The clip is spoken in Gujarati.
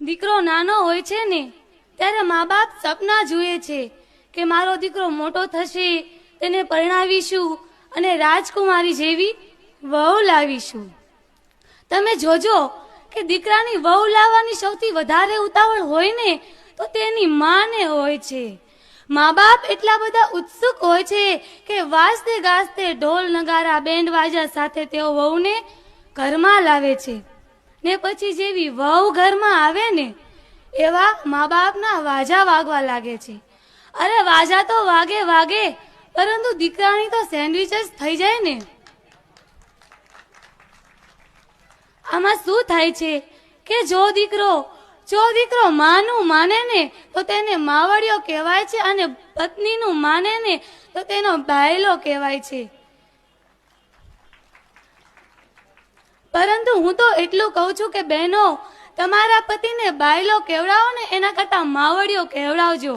દીકરો નાનો હોય છે ને ત્યારે મા બાપ સપના જુએ છે કે મારો દીકરો મોટો થશે, તેને પરણાવીશું અને રાજકુમારી જેવી વહુ લાવીશું. તમે જોજો કે દીકરાની વહુ લાવવાની સૌથી વધારે ઉતાવળ હોય ને તો તેની માને હોય છે. મા બાપ એટલા બધા ઉત્સુક હોય છે કે વાજતે ગાજતે ઢોલ નગારા બેન્ડ વાજા સાથે તેઓ વહુને ઘરમાં લાવે છે ને પછી જેવી વહુ ઘરમાં આવે ને એવા મા બાપના વાજા વાગવા લાગે છે. અરે વાજા તો વાગે વાગે, પરંતુ દીકરાની તો સેન્ડવિચ જ થઈ જાય ને. આમાં શું થાય છે કે જો દીકરો માનું માને ને તો તેને માવડિયો કહેવાય છે અને પત્નીનું માને ને તો તેનો બાયલો કહેવાય છે. પરંતુ હું તો એટલું કહું છું કે બહેનો, તમારા પતિને બાયલો કહેવડાવો ને એના કરતા માવડિયો કહેવડાવજો.